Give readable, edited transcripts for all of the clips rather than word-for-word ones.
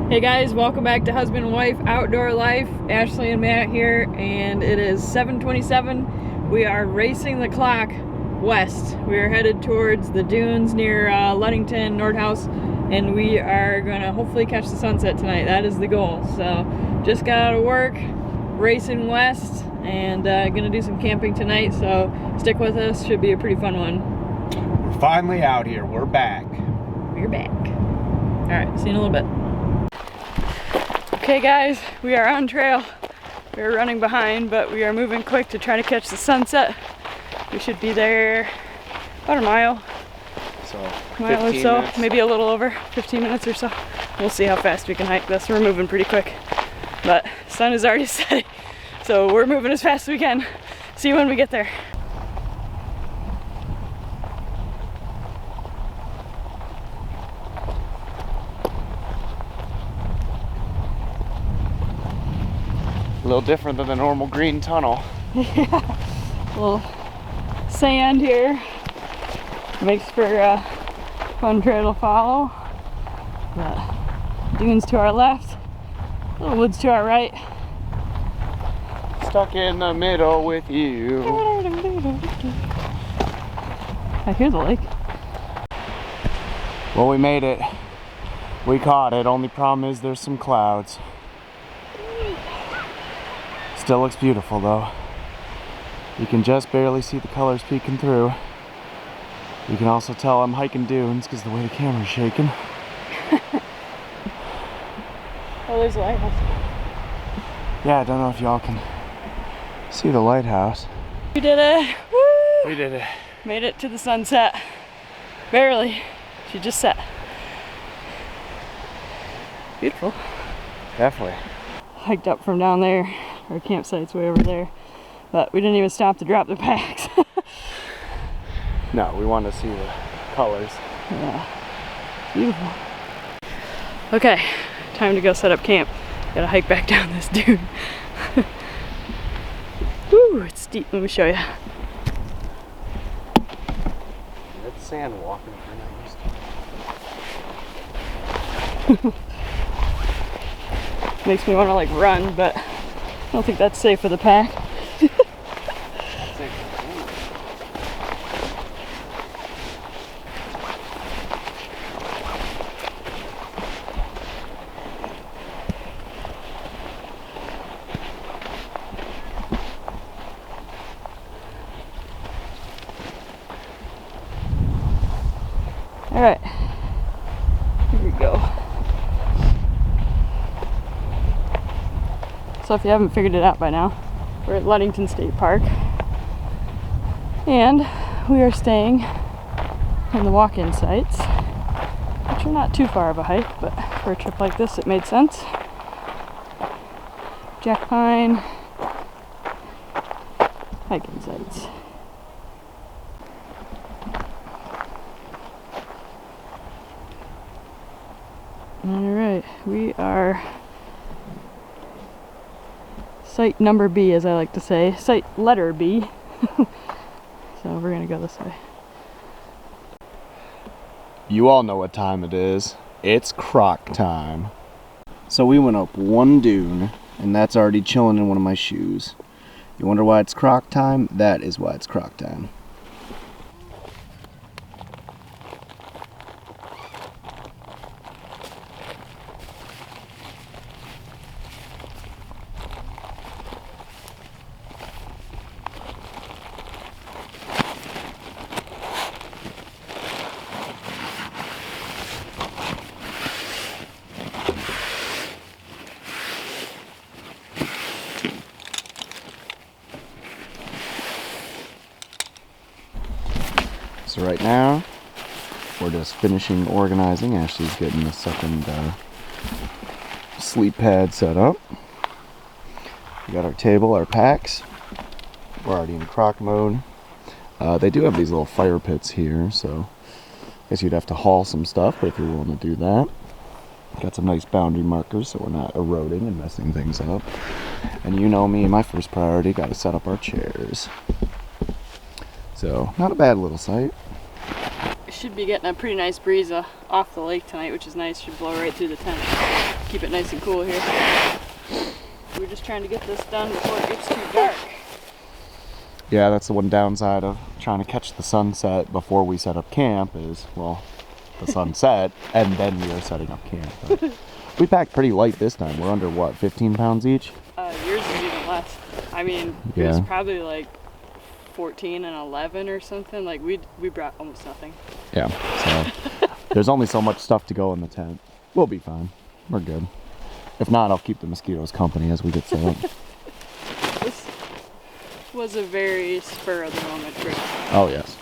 Hey guys, welcome back to Husband and Wife Outdoor Life. Ashley and Matt here, and it is 7:27. We are racing the clock west. We are headed towards the dunes near Ludington, Nordhaus, and we are gonna hopefully catch the sunset tonight. That is the goal. So just got out of work, racing west, and gonna do some camping tonight. So stick with us, should be a pretty fun one. We're finally out here, we're back. We're back. All right, see you in a little bit. Okay guys, we are on trail. We're running behind, but we are moving quick to try to catch the sunset. We should be there about a mile. So, Mile or so, maybe a little over, 15 minutes or so. We'll see how fast we can hike this. We're moving pretty quick, but the sun is already setting, so we're moving as fast as we can. See you when we get there. A little different than the normal green tunnel. Yeah, a little sand here. Makes for a fun trail to follow. The dunes to our left, little woods to our right. Stuck in the middle with you. I hear the lake. Well, we made it. We caught it. Only problem is there's some clouds. Still looks beautiful though. You can just barely see the colors peeking through. You can also tell I'm hiking dunes because the way the camera's shaking. Oh, there's a lighthouse. Yeah, I don't know if y'all can see the lighthouse. We did it! Woo! We did it. Made it to the sunset. Barely. She just set. Beautiful. Definitely. Hiked up from down there. Our campsite's way over there. But we didn't even stop to drop the packs. No, we wanted to see the colors. Yeah. Beautiful. Okay, time to go set up camp. Gotta hike back down this dune. Woo, it's steep. Let me show you. It's sand walking for nice. Makes me want to like run, but I don't think that's safe for the pack. All right, here we go. So if you haven't figured it out by now, we're at Ludington State Park, and we are staying in the walk-in sites, which are not too far of a hike, but for a trip like this it made sense. Jack Pine hiking sites. Alright, we are site number B, as I like to say. Site letter B. So we're gonna go this way. You all know what time it is. It's croc time. So we went up one dune, and that's already chilling in one of my shoes. You wonder why it's croc time? That is why it's croc time. So right now, we're just finishing organizing. Ashley's getting the second sleep pad set up. We got our table, our packs. We're already in croc mode. They do have these little fire pits here, so I guess you'd have to haul some stuff, but if you're willing to do that. Got some nice boundary markers so we're not eroding and messing things up. And you know me, my first priority, got to set up our chairs. So, not a bad little site. should be getting a pretty nice breeze off the lake tonight, which is nice. Should blow right through the tent. Keep it nice and cool here. We're just trying to get this done before it gets too dark. Yeah, that's the one downside of trying to catch the sunset before we set up camp is, well, the sunset, and then we are setting up camp. But we packed pretty light this time. We're under, what, 15 pounds each? Yours is even less. I mean, it was probably like 14 and 11 or something. Like we brought almost nothing. Yeah, so there's only so much stuff to go in the tent. We'll be fine. We're good. If not, I'll keep the mosquitoes company as we get set up. This was a very spur of the moment trip. Oh yes.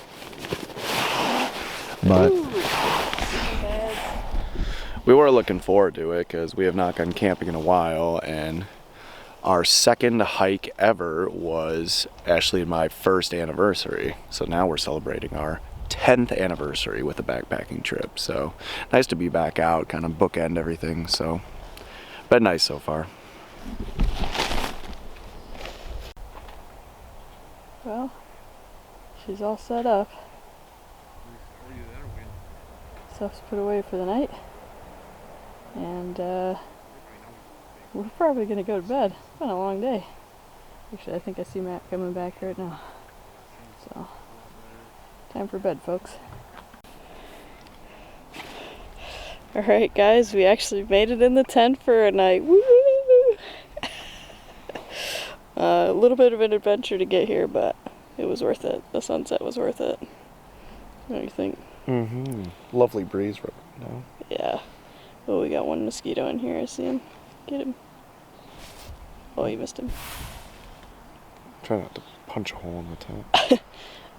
But Ooh, we were looking forward to it because we have not gone camping in a while, and our second hike ever was Ashley and my first anniversary. So now we're celebrating our 10th anniversary with a backpacking trip. So nice to be back out, kind of bookend everything. So been nice so far. well, she's all set up. Stuff's put away for the night. And we're probably gonna go to bed. It's been a long day. Actually, I think I see Matt coming back right now. So, time for bed, folks. Alright guys, we actually made it in the tent for a night. Woo! A little bit of an adventure to get here, but it was worth it. The sunset was worth it. What do you think? Mm-hmm. Lovely breeze right now. Yeah. Oh, we got one mosquito in here. I see him. Get him. Oh, you missed him. Try not to punch a hole in the tent.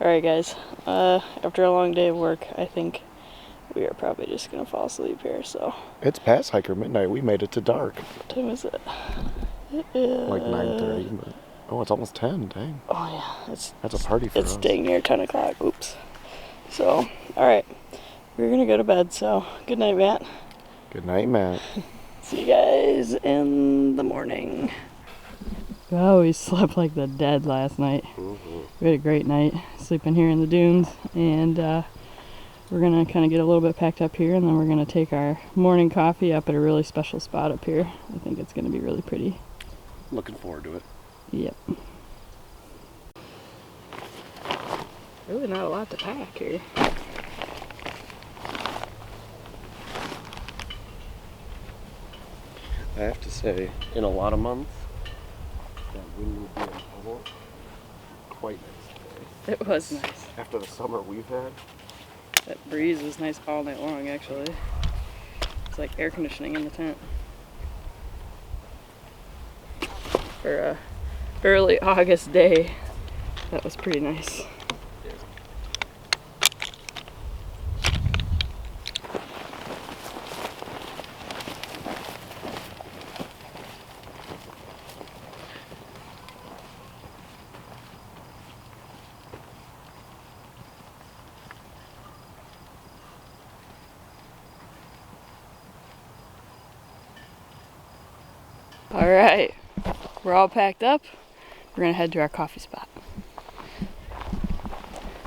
Alright guys, after a long day of work, I think we are probably just gonna fall asleep here, so. It's past hiker midnight. We made it to dark. What time is it? It is... Like 9:30, but oh, it's almost 10, dang. Oh yeah, That's a party for us. It's dang near 10 o'clock, oops. So, alright, we're gonna go to bed, so good night, Matt. Good night, Matt. See you guys in the morning. Oh, we slept like the dead last night. We had a great night sleeping here in the dunes, and we're gonna kind of get a little bit packed up here, and then we're gonna take our morning coffee up at a really special spot up here. I think it's gonna be really pretty. Looking forward to it. Yep. Really not a lot to pack here. I have to say, in a lot of months, that wind would be quite nice. It was nice. After the summer we've had. That breeze was nice all night long, actually. It's like air conditioning in the tent. For a early August day, that was pretty nice. All right, we're all packed up. We're gonna head to our coffee spot.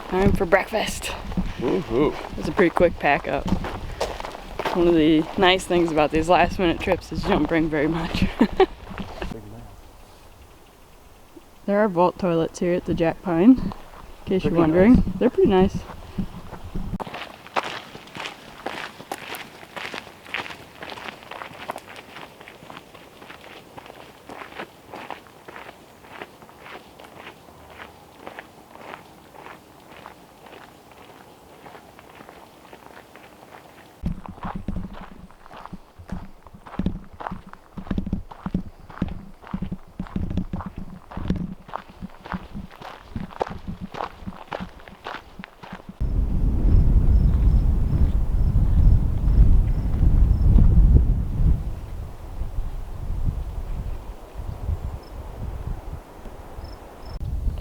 Time for breakfast. Woohoo! It's a pretty quick pack up. One of the nice things about these last minute trips is you don't bring very much. There are vault toilets here at the Jack Pine, in case you're wondering. Nice. They're pretty nice.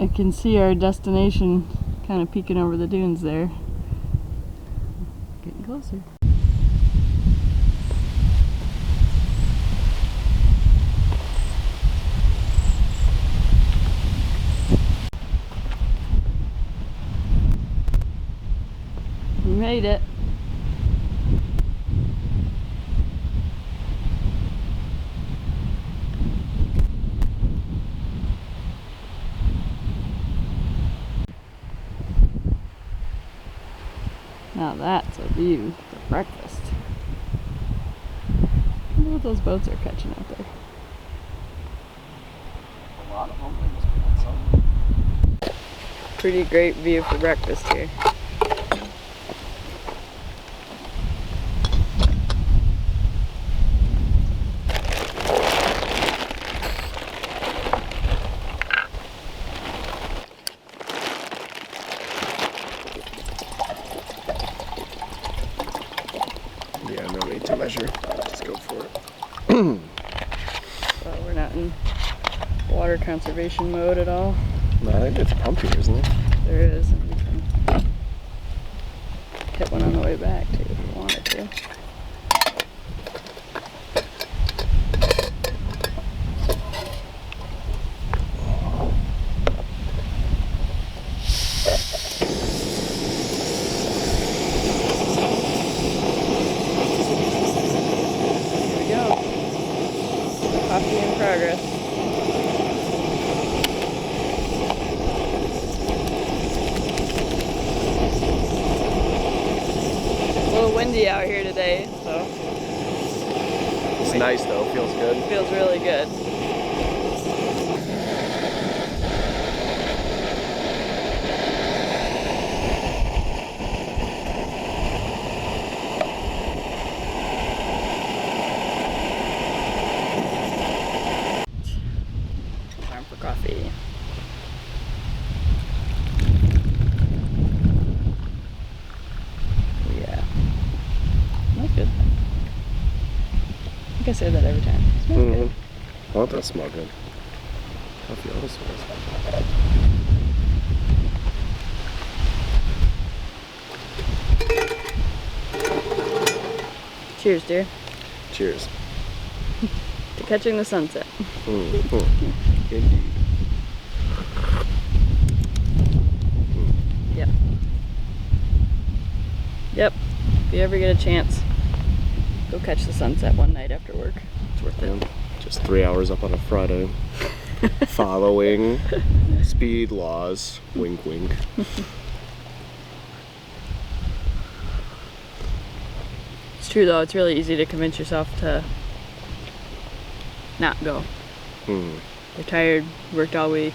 I can see our destination kind of peeking over the dunes there. Getting closer. We made made it. Now that's a view for breakfast. I wonder what those boats are catching out there. A lot of them must be on something. Pretty great view for breakfast here. Yeah, no need to measure. Just go for it. Well, we're not in water conservation mode at all. No, I think it's pumping, isn't it? There is, and we can hit one on the way back too if we wanted to. Here we go. Coffee in progress. A little windy out here today, so It's nice though, feels good. it feels really good. Time for coffee. Yeah. Smells good. I think I say that every time. Smells good. Oh, that smells good. Coffee always smells good. Cheers, dear. Cheers. To catching the sunset. Indeed. Yep. Yep. If you ever get a chance, go catch the sunset one night after work. It's worth it. Yeah, just 3 hours up on a Friday. Following speed laws. Wink, wink. It's true though, it's really easy to convince yourself to not go. You're tired, worked all week.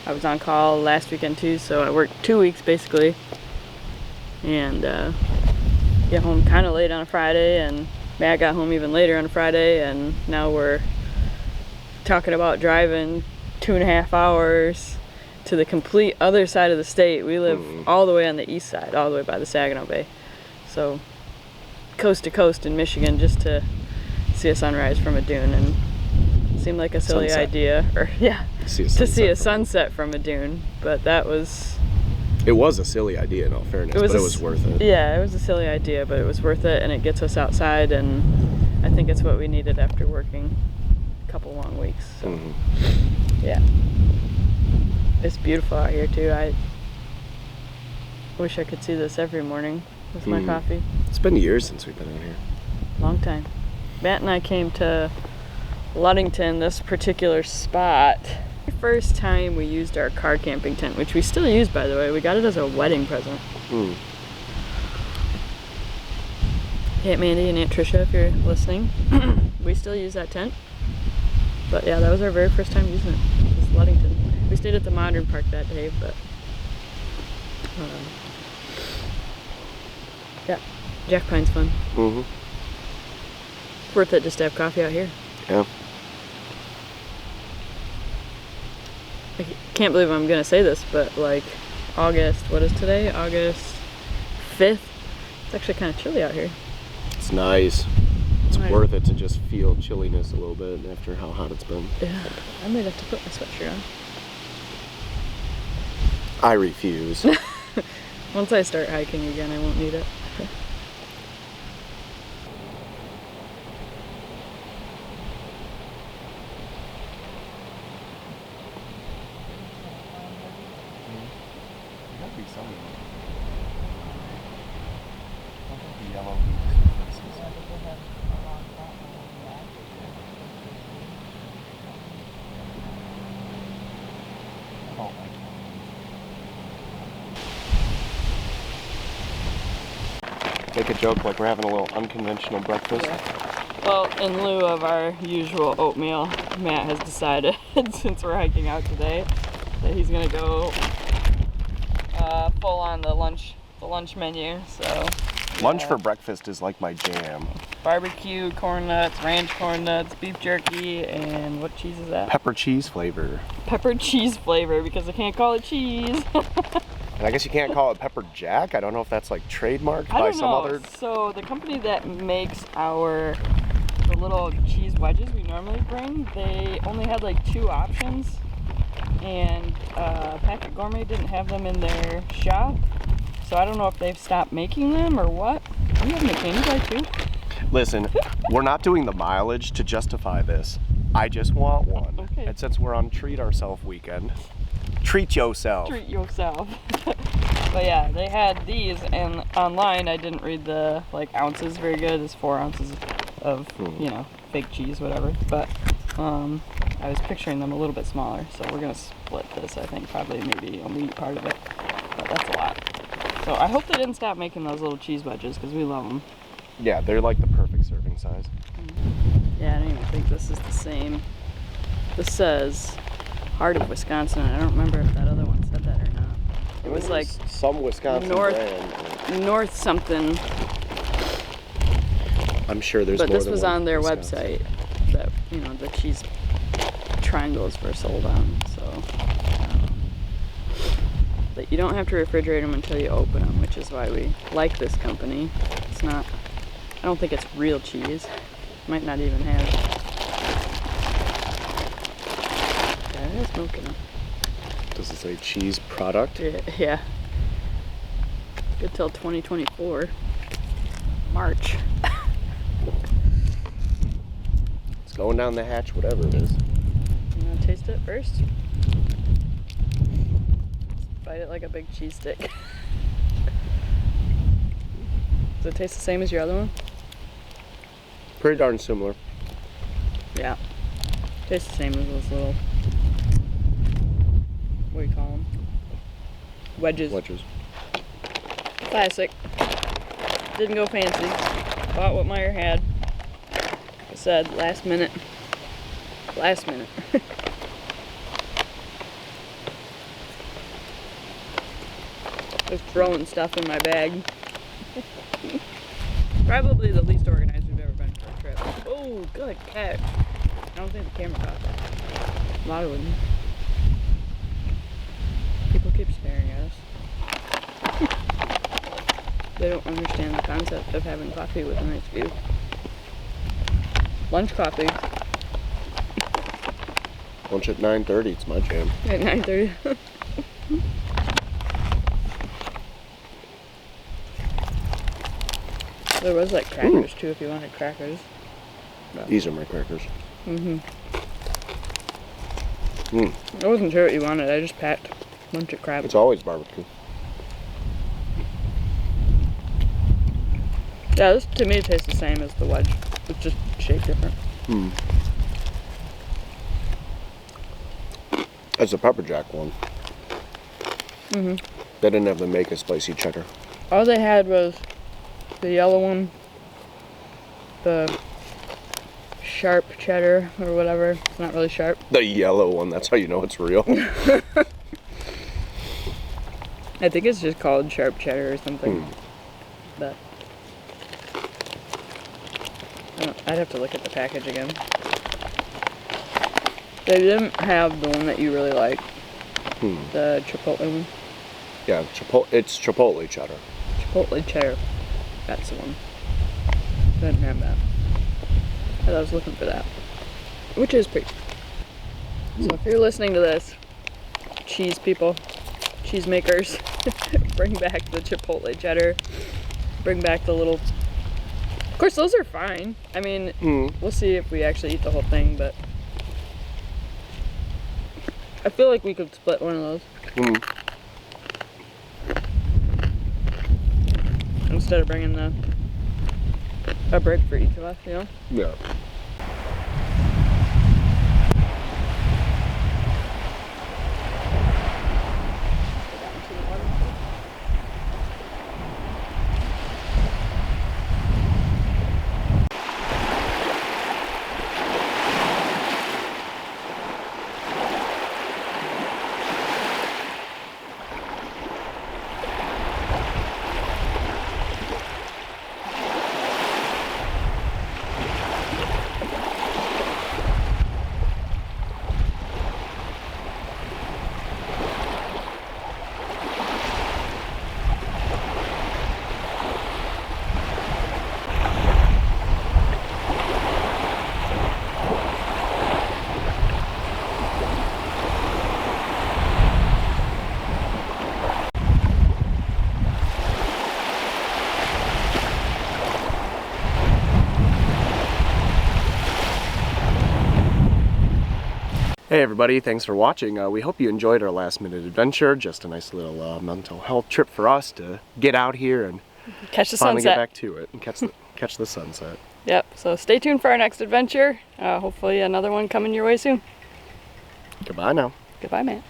I was on call last weekend too, so I worked 2 weeks basically. And get home kind of late on a Friday, and Matt got home even later on a Friday, and now we're talking about driving 2.5 hours to the complete other side of the state. We live all the way on the east side, all the way by the Saginaw Bay. So coast to coast in Michigan just to see a sunrise from a dune, and it seemed like a silly idea, or to see a sunset from a dune, but that was... It was a silly idea in all fairness, but it was worth it. Yeah, it was a silly idea, but it was worth it, and it gets us outside, and I think it's what we needed after working a couple long weeks. So, yeah. It's beautiful out here too. I wish I could see this every morning with my coffee. It's been years since we've been out here. Long time. Matt and I came to Ludington, this particular spot. The first time we used our car camping tent, which we still use by the way. We got it as a wedding present. Hey, Aunt Mandy and Aunt Tricia, if you're listening, we still use that tent. But yeah, that was our very first time using it. It was Ludington. We stayed at the Modern Park that day, but yeah, Jack Pine's fun. Worth it just to have coffee out here. Yeah. I can't believe I'm gonna say this, but like August, what is today? August 5th. It's actually kind of chilly out here. It's nice. It's worth it to just feel chilliness a little bit after how hot it's been. Yeah, I might have to put my sweatshirt on. I refuse. Once I start hiking again, I won't need it. make a joke like we're having a little unconventional breakfast. Yeah. Well, in lieu of our usual oatmeal, Matt has decided, since we're hiking out today, that he's gonna go full on the lunch menu. So Lunch for breakfast is like my jam. Barbecue corn nuts, ranch corn nuts, beef jerky, and what cheese is that? Pepper cheese flavor. Pepper cheese flavor, because I can't call it cheese. And I guess you can't call it pepper jack. I don't know if that's like trademarked by some other. So the company that makes the little cheese wedges we normally bring, they only had like 2 options, and Packet Gourmet didn't have them in their shop. So I don't know if they've stopped making them or what. Do you have any candy guy too? Listen, we're not doing the mileage to justify this. I just want one. Okay. And since we're on treat ourselves weekend, treat yourself. Treat yourself. But yeah, they had these, and online I didn't read the like ounces very good. It's 4 ounces of fake cheese, whatever. But I was picturing them a little bit smaller, so we're gonna split this. I think probably maybe only eat part of it, but that's a lot. So I hope they didn't stop making those little cheese wedges, because we love them. Yeah, they're like the perfect serving size. Yeah, I don't even think this is the same. This says Heart of Wisconsin. I don't remember if that other one said that or not. It was like some Wisconsin brand. North something. I'm sure there's but more this than was one on their Wisconsin. website that the cheese triangles were sold on. So, but you don't have to refrigerate them until you open them, which is why we like this company. It's not. I don't think it's real cheese. Might not even have. Yeah, it is milking. Does it say cheese product? Yeah. Good till 2024. March. It's going down the hatch, whatever it is. You want to taste it first? Bite it like a big cheese stick. Does it taste the same as your other one? Pretty darn similar. Yeah. Tastes the same as those little, what do you call them? Wedges. Wedges. Classic. Didn't go fancy. Bought what Meyer had. I said last minute. Last minute. Just throwing stuff in my bag. Probably the least organized we've ever been for a trip. Oh, good catch. I don't think the camera caught that. A lot of them. People keep staring at us. They don't understand the concept of having coffee with a nice view. Lunch coffee. Lunch at 9:30, it's my jam. At 9:30. There was like crackers too if you wanted crackers. But. These are my crackers. I wasn't sure what you wanted. I just packed a bunch of crap. It's always barbecue. Yeah, this to me tastes the same as the wedge. It's just shaped different. That's the pepper jack one. They didn't have the make a spicy cheddar. All they had was the yellow one, the sharp cheddar or whatever. It's not really sharp. The yellow one, that's how you know it's real. I think it's just called sharp cheddar or something. But I'd have to look at the package again. They didn't have the one that you really like. The chipotle one. Yeah, it's chipotle cheddar. Chipotle cheddar. That's the one. Didn't have that. But I was looking for that. Which is pretty. So if you're listening to this, cheese people, cheese makers, bring back the chipotle cheddar. Bring back the little. Of course, those are fine. I mean, we'll see if we actually eat the whole thing, but I feel like we could split one of those. Instead of bringing a brick for each of us, you know? Yeah. Hey everybody, thanks for watching. We hope you enjoyed our last minute adventure. Just a nice little mental health trip for us to get out here and catch the finally sunset. get back to it and catch the sunset. Yep, so stay tuned for our next adventure. Hopefully another one coming your way soon. Goodbye now. Goodbye, Matt.